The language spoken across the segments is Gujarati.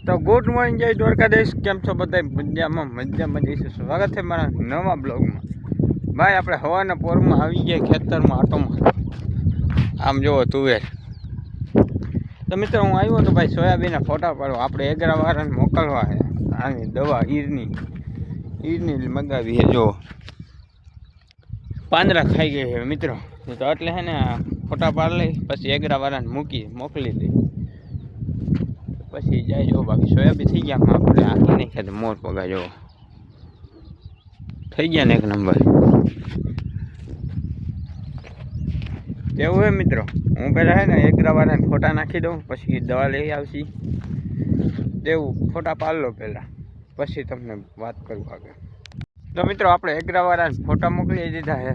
તો ગુડ મોર્નિંગ જય દ્વારકાધીશ, કેમ છો બધા? મજામાં જઈશું. સ્વાગત છે મારા નવા બ્લોગમાં. ભાઈ આપણે હવાના પોરમાં આવી ગયા ખેતરમાં આટોમાં. આમ જુઓ તુવેર. તો મિત્રો હું આવ્યો તો ભાઈ સોયાબીનના ફોટા પાડો. આપણે એગરાવાળાને મોકલવા છે આની દવા ઈરની મગાવી છે. જો પાંદડા ખાઈ ગઈ છે મિત્રો, તો એટલે છે ને ફોટા પાડી લઈ પછી એગરાવાળાને મોકલી દઈ. પછી જાય જો બાકી સોયાબીન થઈ ગયા. આપણે આખી નહીં ખાતે મોર પગા જો થઈ ગયા ને એક નંબર. એવું હે મિત્રો, હું પહેલાં છે ને એગરાવાળાને ફોટા નાખી દઉં, પછી દવા લઈ આવશી. તેવું ફોટા પાડી લો પહેલાં, પછી તમને વાત કરું આગળ. તો મિત્રો આપણે એગરાવાળાને ફોટા મોકલી દીધા છે.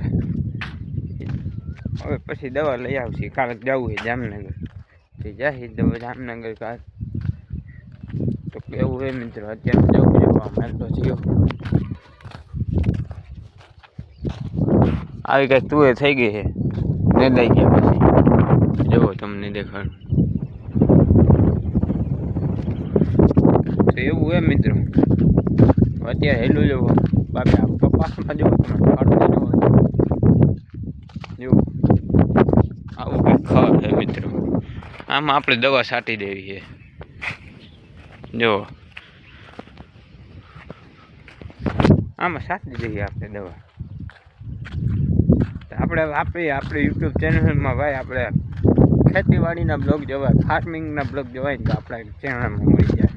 હવે પછી દવા લઈ આવશી. કાલે જવું છે જામનગર, તે જાય દવા જામનગર કાલ. તો કેવું હોય મિત્રો, અત્યારે જવું જોવા માંગતો થયો આવી કઈ તું થઈ ગઈ છે ને દઈ ગયા. પછી જુઓ તમને દેખાડું. તો એવું હોય મિત્રો, અત્યારે હેલું જવો બાકી કપાસમાં જુઓ તમે જુઓ આવું કંઈક ખબર છે મિત્રો. આમાં આપણે દવા છાંટી દેવી છે. જો આમાં છાંટી દઈએ આપણે દવા. આપણે યુટ્યુબ ચેનલમાં ભાઈ આપણે ખેતીવાડીના બ્લોગ જોવાય, ફાર્મિંગના બ્લોગ જોવાય ને તો આપણા ચેનલમાં મળી જાય.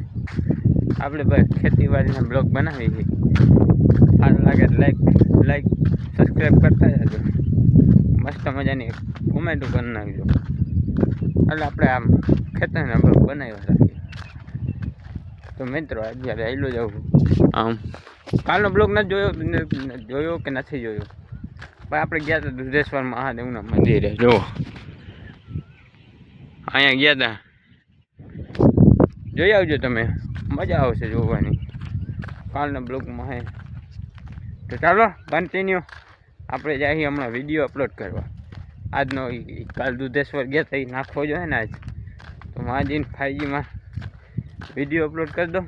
આપણે ભાઈ ખેતીવાડીના બ્લોગ બનાવીએ છીએ. સારું લાગે લાઈક સબસ્ક્રાઈબ કરતા જજો. મસ્ત મજાની કોમેન્ટો કરી નાખજો. એટલે આપણે આમ ખેતરના બ્લોગ બનાવ્યા રાખીએ. તો મિત્રો અત્યારે આવેલો જવું આમ કાલનો બ્લોગ નથી જોયો કે નથી જોયો? ભાઈ આપણે ગયા હતા દુધેશ્વર મહાદેવના મંદિરે. જુઓ અહીંયા ગયા હતા, જોઈ આવજો તમે, મજા આવશે જોવાની કાલના બ્લોગમાં હે. તો ચાલો કન્ટિન્યુ આપણે જઈએ હમણાં વિડીયો અપલોડ કરવા. આજનો કાલ દુધેશ્વર ગયા હતા એ નાખવો જોઈએ ને આજ, તો માજીને 5Gમાં વિડીયો અપલોડ કરી દો,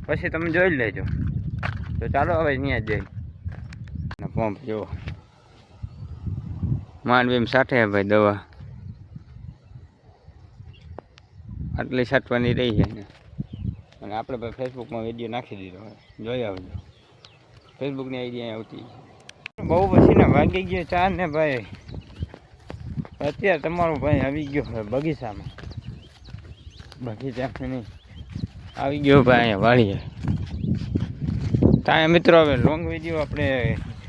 પછી તમે જોઈ લેજો. તો ચાલો હવે અહીંયા જઈ પંપ જુઓ માંડવીમાં સાથે ભાઈ દવા આટલી છાંટવાની રહી છે ને. અને આપણે ભાઈ ફેસબુકમાં વિડીયો નાખી દીધો, જોઈ આવજો. ફેસબુકની આઈડી આવતી બહુ પછી ને વાગી ગયો 4 ને ભાઈ. અત્યારે તમારો ભાઈ આવી ગયો હવે બગીચામાં. બગીચામાં નહીં આવી ગયો ભાઈ અહીંયા વાળીએ. ત્યાં મિત્રો હવે લોંગ વિડીયો આપણે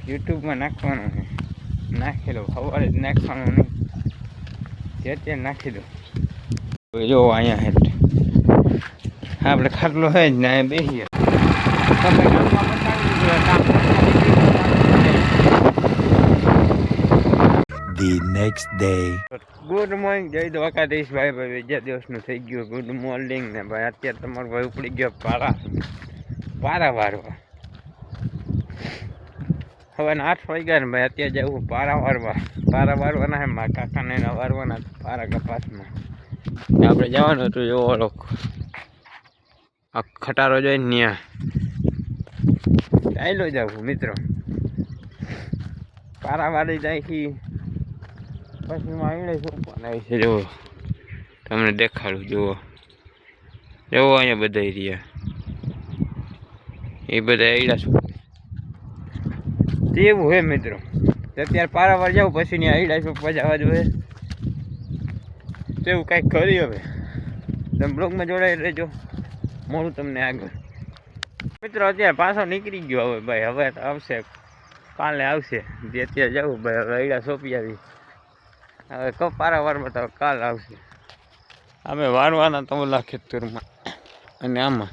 યુટ્યુબમાં નાખવાનો છે. નાખી દો, સવારે જ નાખવાનો નહીં, અત્યારે નાખી દો. જો અહીંયા હેઠ આપણે ખાટલો હોય જ ને અહીંયા બેસીએ. The next day. Good morning જય દ્વારકાધીશ ભાઈ. બીજા દિવસનું થઈ ગયું ગુડ મોર્નિંગ ને ભાઈ. અત્યારે તમારો ભાઈ ઉપડી ગયો પારા વારવા. હવે 8 વાગ્યા ને ભાઈ. અત્યારે જવું પારા વારવાના છે. મારા કાકાને વારવાના પારા કપાસમાં. આપણે જવાનું હતું એવો આ ખટારો જોઈને ત્યાં ચાલો જવું મિત્રો. પારા વાળી જાય છે પછી માગડે શું બનાવી છે. જુઓ તમને દેખાડું. જુઓ અહીંયા બધા રહ્યા, એ બધા આઈડા શું તેવું હે મિત્રો. અત્યારે પારાવાર જાવ પછી ની આઈડા ચોપવા જવા જોઈએ. તેવું કાંઈક કરી. હવે તમે બ્લોગમાં જોડાઈ રહેજો, મળું તમને આગળ. મિત્રો અત્યારે પાછો નીકળી ગયો હવે ભાઈ. હવે આવશે કાલે આવશે. જે અત્યારે જવું ભાઈ. હવે આઈડા સોંપી આવી. હવે પારા વારમાં તો કાલ આવશે. અમે વારવાના તો ઓલા ખેતરમાં અને આમાં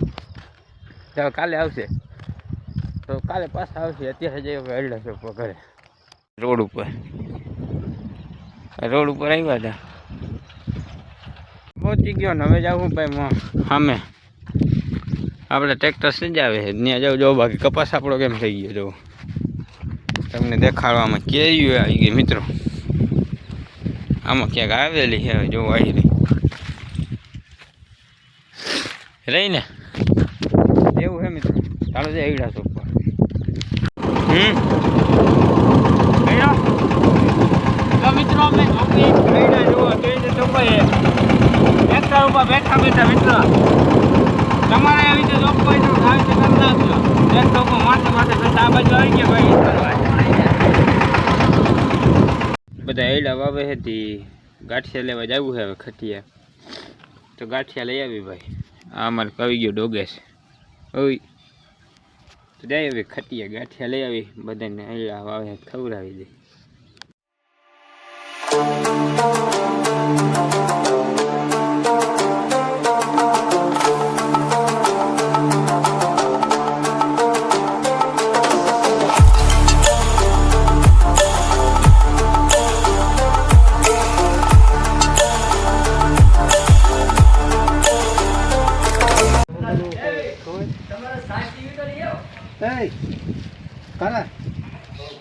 ચાલો કાલે આવશે. તો કાલે પાછા આવશે. અત્યારે જઈએ આઈડા સોંપવા ઘરે. રોડ ઉપર આવ્યા હતા, પહોંચી ગયો ને હવે જવું ભાઈ સામે. આપણે ટ્રેક્ટર સજાવે છે ત્યાં જાવ. જો બાકી કપાસ આપણો કેમ થઈ ગયો જો તમને દેખાડવામાં. કેરીઓ આવી ગઈ મિત્રો. આમાં ક્યાંક આવેલી છે, જો આવી રહી. રહીને એવું છે મિત્રો. ચાલો જાય એવડા ચોક પર. તો મિત્રો અમે ચોકી એવડા જુઓ તો એ ચોકીએ ટ્રેક્ટર ઉપર બેઠા બેઠા મિત્રો તમારે આવી રીતે ચોક હોય તો આવી રીતે કરી નાખજો. ટ્રેક્ટર ઉપર માથે માથે બેઠા આ બાજુ આવી ગયા ભાઈ. બધા એડા વાવે છે તે ગાંઠિયા લેવા જવું છે હવે ખટિયા. તો ગાંઠિયા લઈ આવી ભાઈ. આ અમારે કવી ગયો ડોગે છે. ઓય તો જાય હવે ખટિયા ગાંઠિયા લઈ આવી બધાને એડા વાવે ખવડાવી દે.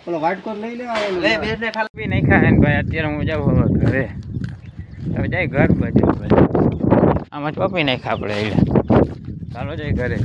ઓલો વાટકો લઈ લે ખાલી નાખ્યા ને ભાઈ. અત્યારે હું જાઉં હવે ઘરે. હવે જાય ઘર બાજુ આમાં ચોપી નાખ્યા આપણે. ચાલો જાય ઘરે.